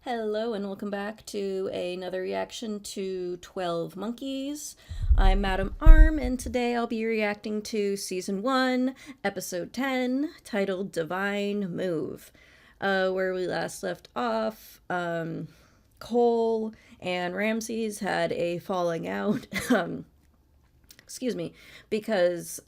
Hello and welcome back to another reaction to 12 Monkeys. I'm Madam Arm and today I'll be reacting to Season 1, Episode 10, titled Divine Move. Where we last left off, Cole and Ramses had a falling out. Excuse me, because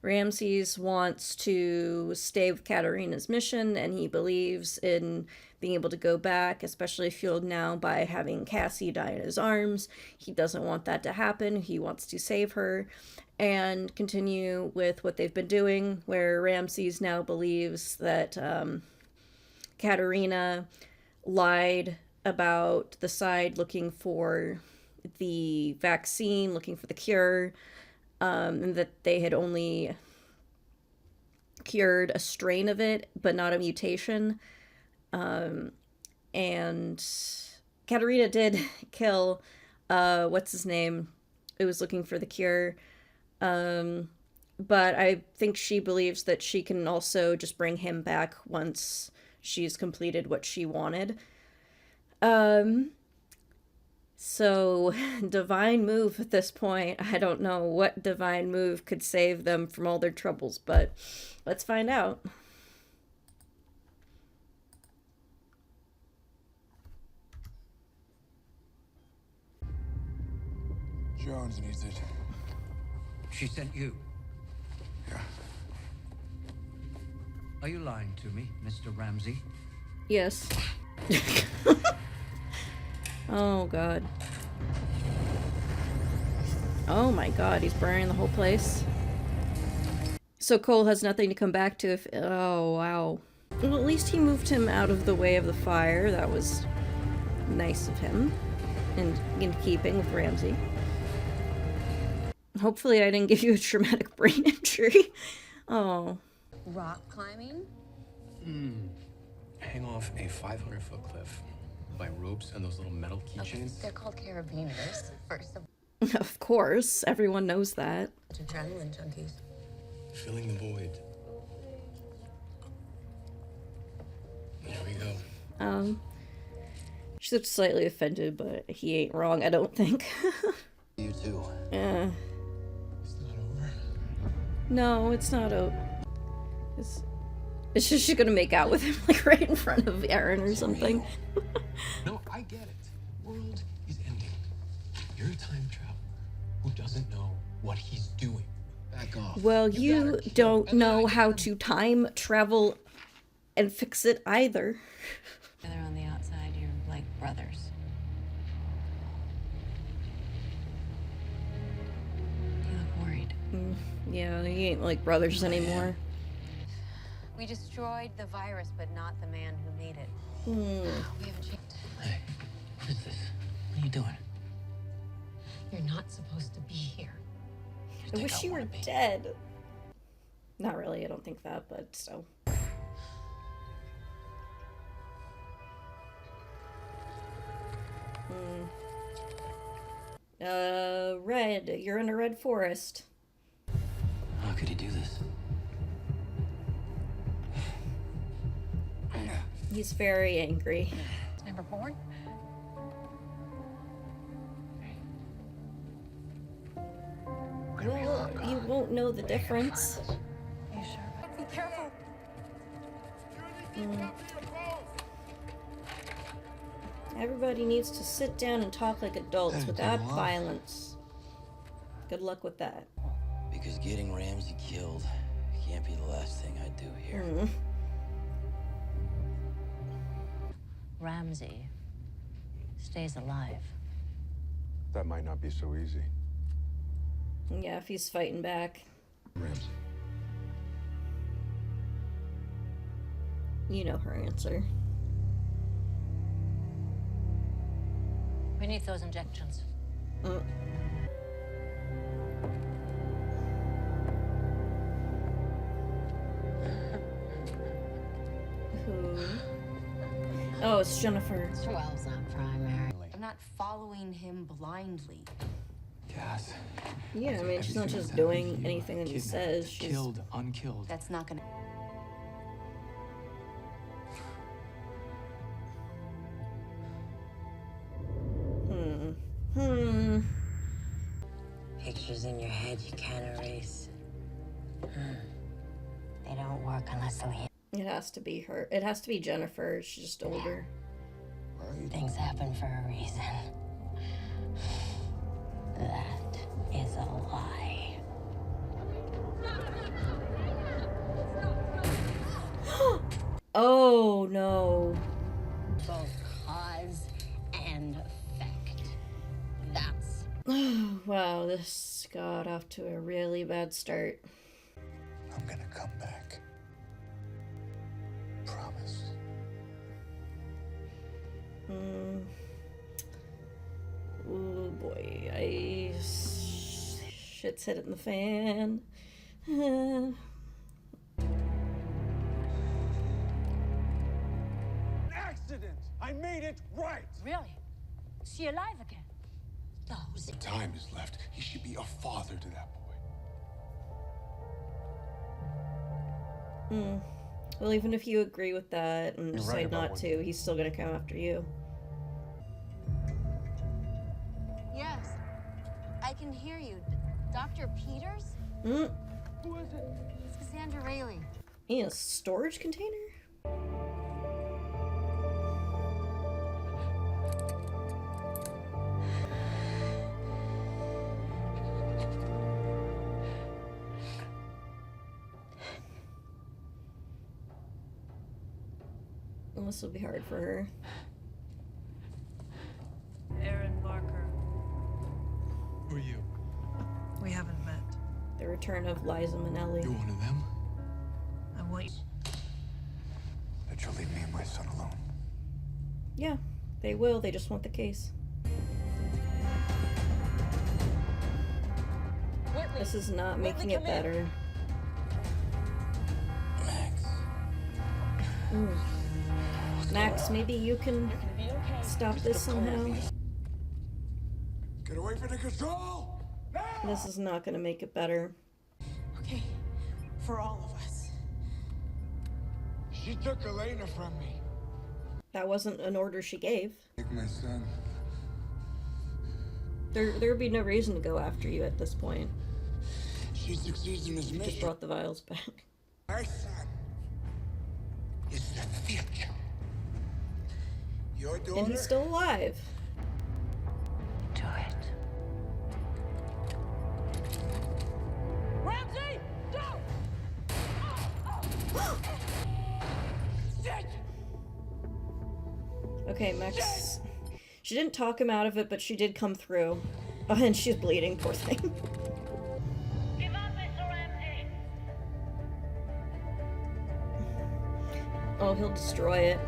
Ramses wants to stay with Katarina's mission and he believes in being able to go back, especially fueled now by having Cassie die in his arms. He doesn't want that to happen. He wants to save her and continue with what they've been doing, where Ramses now believes that Katarina lied about the side looking for the vaccine, looking for the cure, and that they had only cured a strain of it, but not a mutation. And Katarina did kill, what's his name? It was looking for the cure. But I think she believes that she can also just bring him back once she's completed what she wanted. So, divine move at this point. I don't know what divine move could save them from all their troubles, but let's find out. Jones needs it. She sent you. Yeah. Are you lying to me, Mr. Ramsey? Yes. Oh, God. Oh, my God. He's burning the whole place. So Cole has nothing to come back to if... Oh, wow. Well, at least he moved him out of the way of the fire. That was nice of him. And in keeping with Ramsey. Hopefully I didn't give you a traumatic brain injury. Oh. Rock climbing? Hang off a 500-foot cliff by ropes and those little metal keychains. They're called carabiners. First of Of course, everyone knows that. adrenaline junkies. Filling the void. There we go. She looked slightly offended, but he ain't wrong, I don't think. You too. Yeah. It's not over. No, it's not It's just she's gonna make out with him, like, right in front of Aaron or something. No, I get it. World is ending. You're a time traveler who doesn't know what he's doing. Back off. Well, you don't know how to time travel and fix it either. Together on the outside, you're like brothers. You look worried. Yeah, he ain't like brothers anymore. We destroyed the virus, but not the man who made it. We haven't changed. Hey, what is this? What are you doing? You're not supposed to be here. I wish you were dead. Not really, I don't think that, but so. Red, you're in a red forest. How could he do this? He's very angry. Never born? Well, you won't know the difference. You sure? Be careful. Everybody needs to sit down and talk like adults without violence. Good luck with that. Because getting Ramsey killed can't be the last thing I do here. Ramsey stays alive. That might not be so easy. Yeah, if he's fighting back. Ramsey. You know her answer. We need those injections. Who? Oh, it's Jennifer. 12's not primary. I'm not following him blindly. Cass. Yeah, I mean, she's not just doing anything that he says. She's Killed, unkilled. That's not gonna. Pictures in your head you can't erase. They don't work unless they're here. It has to be her. It has to be Jennifer. She's just older. Things happen for a reason. That is a lie. Oh no. Both cause and effect. That's Wow, this got off to a really bad start. I'm gonna come back. Promise. Oh boy, shit's hitting the fan. Accident! I made it right! really. Is she alive again? Those. The time is left. He should be a father to that boy. Well, even if you agree with that and You're decide right about not one to, he's still gonna come after you. Yes, I can hear you. Dr. Peters? Mm. Who is it? It's Cassandra Rayleigh. In a storage container? Well, this will be hard for her. Aaron Barker. Who are you? We haven't met. The return of Liza Minnelli. You're one of them? I want you. That you'll leave me and my son alone. Yeah, they will. They just want the case. Whitley. This is not making it come in. better. Max. Max, maybe you can stop this somehow. Get away from the control! This is not gonna make it better. Okay, for all of us. She took Elena from me. That wasn't an order she gave. Take my son. There'd be no reason to go after you at this point. She succeeds in his Just mission. brought the vials back. My son is the future. Your daughter? And he's still alive. Do it. Ramsey! Don't! Okay, Max. She didn't talk him out of it, but she did come through. Oh, and she's bleeding, poor thing. Give up, Mr. Ramsey! Oh, he'll destroy it.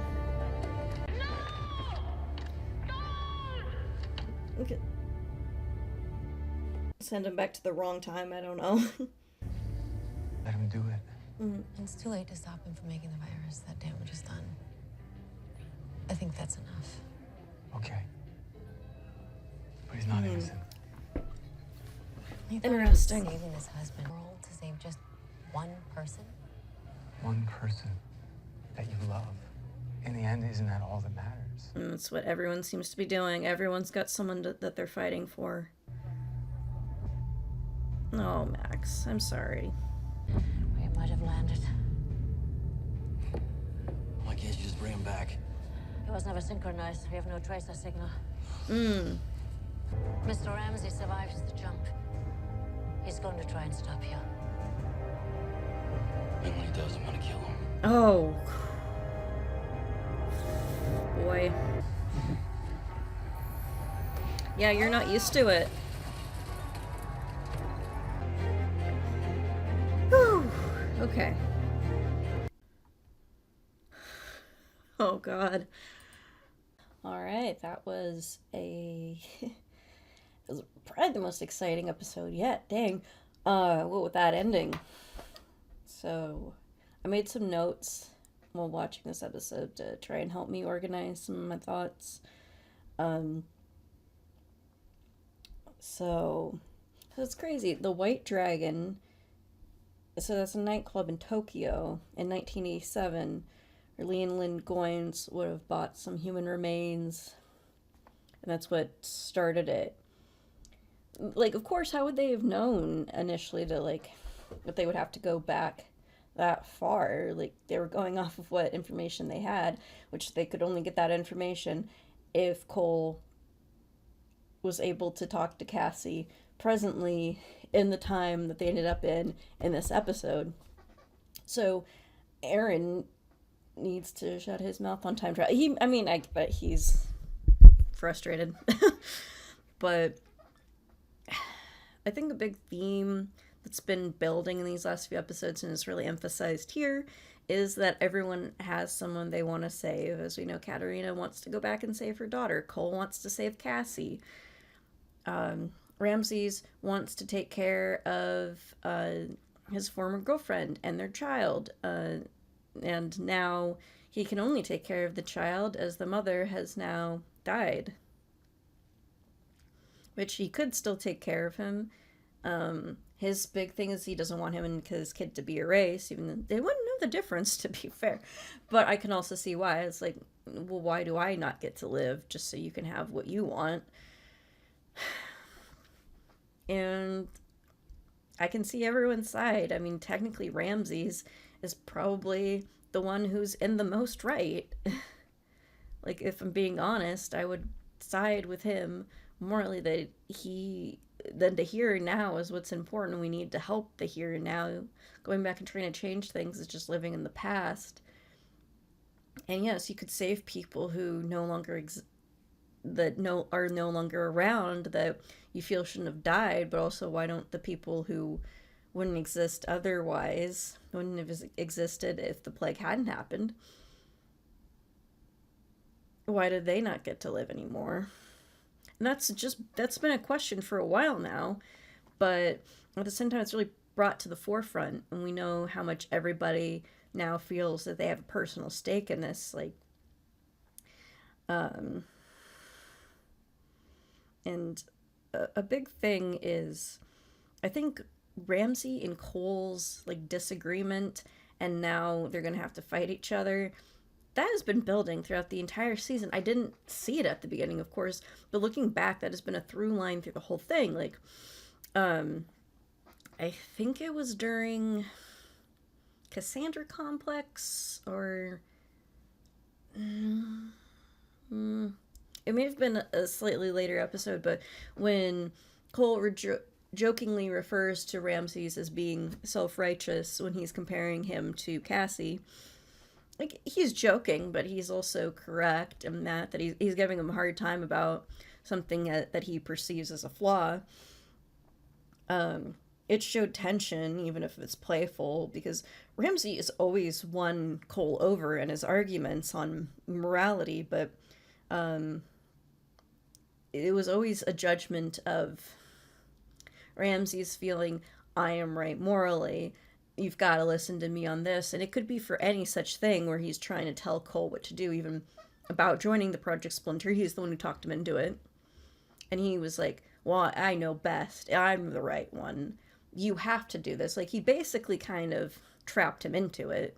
Okay. Send him back to the wrong time, I don't know. Let him do it. It's too late to stop him from making the virus. That damage is done. I think that's enough. Okay. But he's not innocent. He thought he was Interesting. saving his husband world to save just one person. One person that you love. In the end, isn't that all that matters? And that's what everyone seems to be doing. Everyone's got someone that they're fighting for. Oh, Max, I'm sorry. We might have landed. Why can't you just bring him back? It was never synchronized. We have no tracer signal. Mm. Mr. Ramsey survives the jump. He's going to try and stop you. And when he does, I'm gonna kill him. Oh. Boy. Yeah, you're not used to it. Whew. Okay. Oh, God. All right, that was a... it was probably the most exciting episode yet. Dang. What with that ending. So, I made some notes while watching this episode to try and help me organize some of my thoughts. So it's crazy. The White Dragon, so that's a nightclub in Tokyo in 1987, where Lee and Lynn Goines would have bought some human remains And that's what started it. Like, of course, how would they have known initially to, like, that they would have to go back that far? Like, they were going off of what information they had, which they could only get that information if Cole was able to talk to Cassie presently in the time that they ended up in this episode. So Aaron needs to shut his mouth on time travel. I bet he's frustrated. But I think a big theme that's been building in these last few episodes and is really emphasized here is that everyone has someone they want to save. As we know, Katerina wants to go back and save her daughter. Cole wants to save Cassie. Ramses wants to take care of his former girlfriend and their child. And now he can only take care of the child as the mother has now died. Which he could still take care of him. His big thing is he doesn't want him and his kid to be erased, even though they wouldn't know the difference, to be fair. But I can also see why. It's like, well, why do I not get to live just so you can have what you want? And I can see everyone's side. I mean, technically Ramses is probably the one who's in the most right. Like, if I'm being honest, I would side with him morally that then the here and now is what's important. We need to help the here and now. Going back and trying to change things is just living in the past. And yes, you could save people who no longer are no longer around, that you feel shouldn't have died, but also why don't the people who wouldn't exist otherwise, wouldn't have existed if the plague hadn't happened, why did they not get to live anymore? And that's been a question for a while now, but at the same time it's really brought to the forefront, and we know how much everybody now feels that they have a personal stake in this. Like, and a big thing is, I think Ramsay and Cole's like disagreement, and now they're gonna have to fight each other, that has been building throughout the entire season. I didn't see it at the beginning, of course, but looking back, that has been a through line through the whole thing. Like, I think it was during Cassandra Complex, or it may have been a slightly later episode, but when Cole jokingly refers to Ramses as being self-righteous when he's comparing him to Cassie. Like, he's joking, but he's also correct in that he's giving him a hard time about something that he perceives as a flaw. It showed tension, even if it's playful, because Ramsay is always won Cole over in his arguments on morality, but it was always a judgment of Ramsay's feeling, I am right morally, you've got to listen to me on this. And it could be for any such thing where he's trying to tell Cole what to do, even about joining the Project Splinter. He's the one who talked him into it. And he was like, well, I know best. I'm the right one. You have to do this. Like, he basically kind of trapped him into it.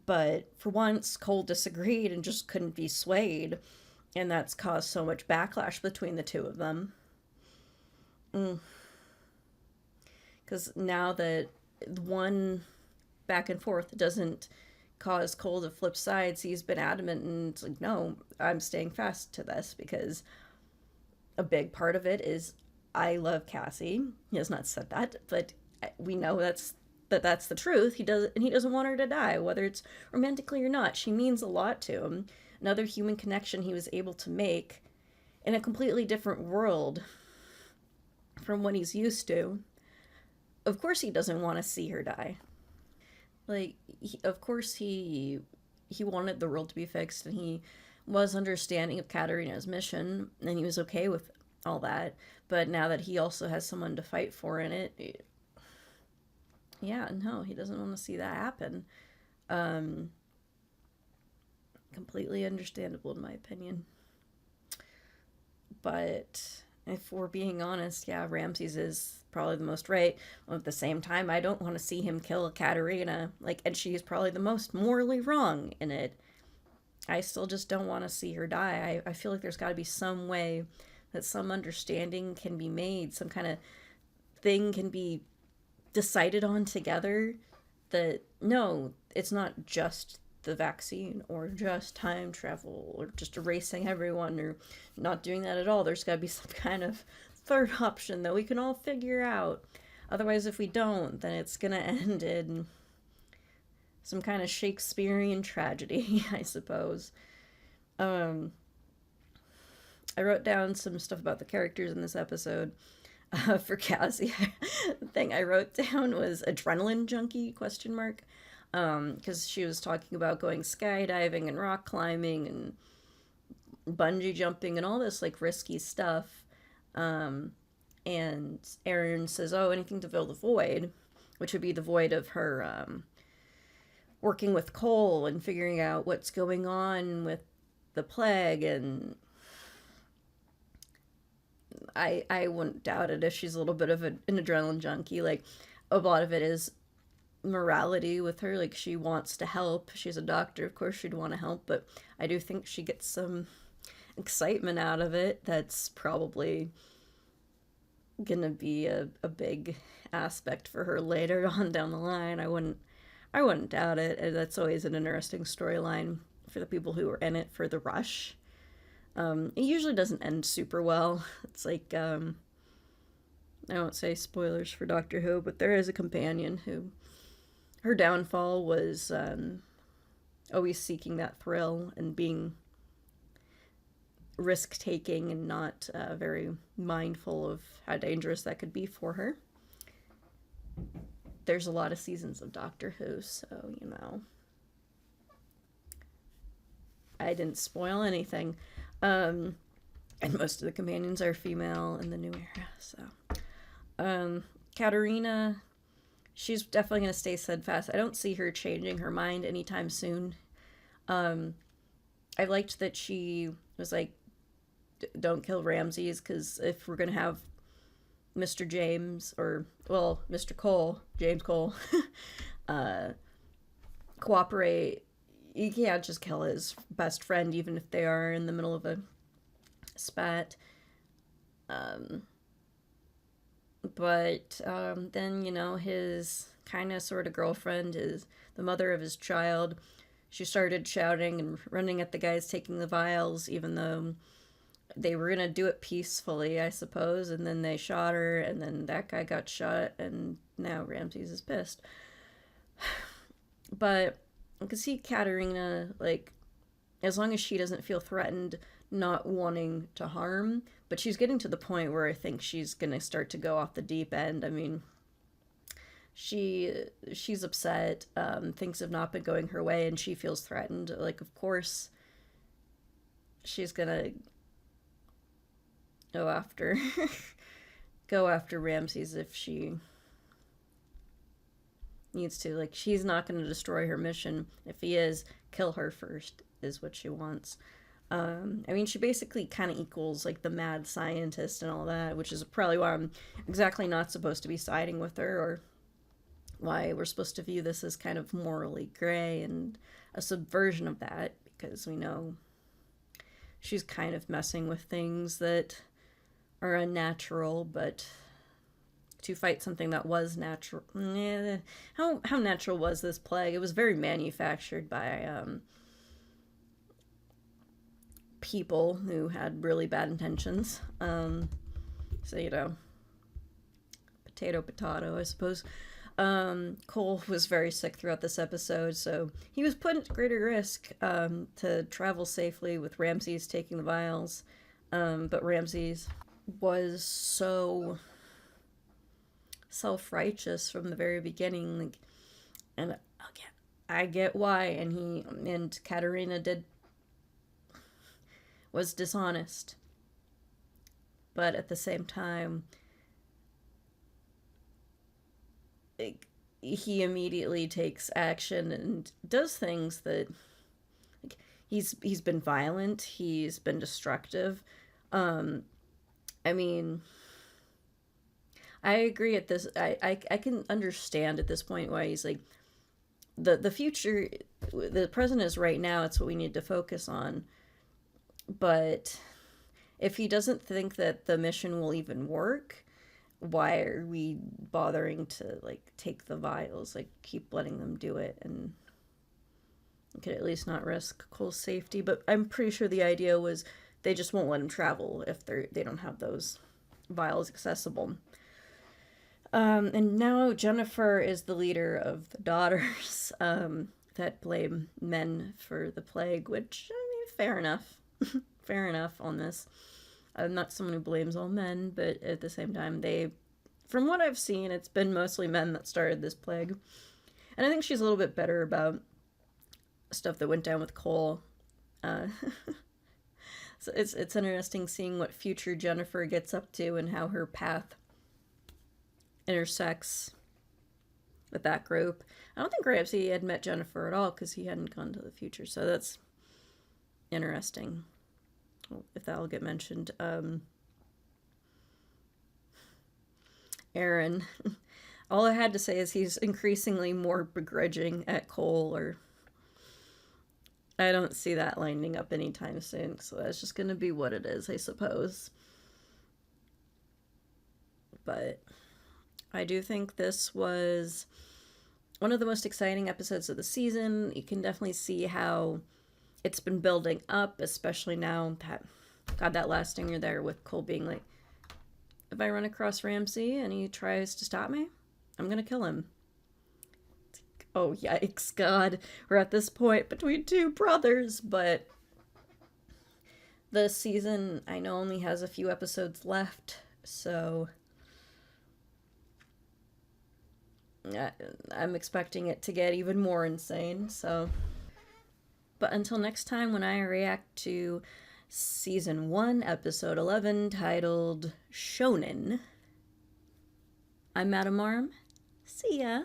But for once, Cole disagreed and just couldn't be swayed. And that's caused so much backlash between the two of them. Because now that one back and forth doesn't cause Cole to flip sides, he's been adamant, and it's like, no, I'm staying fast to this, because a big part of it is I love Cassie. He has not said that, but we know that's the truth. He doesn't want her to die, whether it's romantically or not. She means a lot to him. Another human connection he was able to make in a completely different world from what he's used to. Of course he doesn't want to see her die. Like, of course he wanted the world to be fixed, and he was understanding of Katerina's mission, and he was okay with all that. But now that he also has someone to fight for in it, yeah, no, he doesn't want to see that happen. Completely understandable in my opinion. But if we're being honest, yeah, Ramses is probably the most right. At the same time, I don't want to see him kill Katerina. Like, and she is probably the most morally wrong in it. I still just don't want to see her die. I feel like there's got to be some way that some understanding can be made, some kind of thing can be decided on together that no, it's not just the vaccine or just time travel or just erasing everyone or not doing that at all. There's got to be some kind of third option that we can all figure out. Otherwise, if we don't, then it's going to end in some kind of Shakespearean tragedy, I suppose. I wrote down some stuff about the characters in this episode. For Cassie, the thing I wrote down was adrenaline junkie question mark, because she was talking about going skydiving and rock climbing and bungee jumping and all this like risky stuff. And Erin says, "Oh, anything to fill the void," which would be the void of her working with Cole and figuring out what's going on with the plague. And I wouldn't doubt it if she's a little bit of an adrenaline junkie. Like, a lot of it is morality with her. Like, she wants to help. She's a doctor, of course she'd want to help, but I do think she gets some excitement out of it that's probably gonna be a big aspect for her later on down the line. I wouldn't doubt it. And that's always an interesting storyline for the people who are in it for the rush. It usually doesn't end super well. It's like, I won't say spoilers for Doctor Who, but there is a companion who, her downfall was always seeking that thrill and being risk-taking and not very mindful of how dangerous that could be for her. There's a lot of seasons of Doctor Who, so, you know, I didn't spoil anything. And most of the companions are female in the new era, so. Katerina, she's definitely going to stay steadfast. I don't see her changing her mind anytime soon. I liked that she was like, don't kill Ramses, because if we're going to have Mr. James, or, well, Mr. Cole, James Cole, cooperate, you can't just kill his best friend, even if they are in the middle of a spat. But then, you know, his kind of sort of girlfriend is the mother of his child. She started shouting and running at the guys taking the vials, even though they were going to do it peacefully, I suppose. And then they shot her, and then that guy got shot, and now Ramses is pissed. But I can see Katerina, like, as long as she doesn't feel threatened, not wanting to harm, but she's getting to the point where I think she's gonna start to go off the deep end. I mean, she's upset, things have not been going her way, and she feels threatened. Like, of course, she's gonna go after go after Ramses if she needs to. Like, she's not going to destroy her mission. If he is, kill her first is what she wants. I mean, she basically kind of equals like the mad scientist and all that, which is probably why I'm exactly not supposed to be siding with her, or why we're supposed to view this as kind of morally gray and a subversion of that, because we know she's kind of messing with things that are unnatural, but to fight something that was natural. How natural was this plague? It was very manufactured by people who had really bad intentions. So, you know, potato, I suppose. Cole was very sick throughout this episode, so he was put at greater risk to travel safely with Ramses taking the vials. But Ramses was so self-righteous from the very beginning, like, and again, I get why, and Katerina was dishonest, but at the same time, he immediately takes action and does things that, like, he's been violent, he's been destructive. I mean, I agree at this. I can understand at this point why he's like, the future the president is right now, it's what we need to focus on. But if he doesn't think that the mission will even work, why are we bothering to, like, take the vials? Like, keep letting them do it, and we could at least not risk Cole's safety. But I'm pretty sure the idea was they just won't let him travel if they don't have those vials accessible. And now Jennifer is the leader of the daughters that blame men for the plague, which, I mean, fair enough. Fair enough on this. I'm not someone who blames all men, but at the same time, from what I've seen, it's been mostly men that started this plague. And I think she's a little bit better about stuff that went down with Cole. So it's interesting seeing what future Jennifer gets up to and how her path intersects with that group. I don't think Ramsey had met Jennifer at all because he hadn't gone to the future, so that's interesting. If that'll get mentioned. Aaron. All I had to say is he's increasingly more begrudging at Cole, or I don't see that lining up anytime soon, so that's just going to be what it is, I suppose. But I do think this was one of the most exciting episodes of the season. You can definitely see how it's been building up, especially now that, God, that last stinger there with Cole being like, if I run across Ramsey and he tries to stop me, I'm going to kill him. Oh, yikes, God. We're at this point between two brothers, but the season, I know, only has a few episodes left, so I'm expecting it to get even more insane, so. But until next time, when I react to Season 1, Episode 11, titled Shonen, I'm Madam Arm. See ya.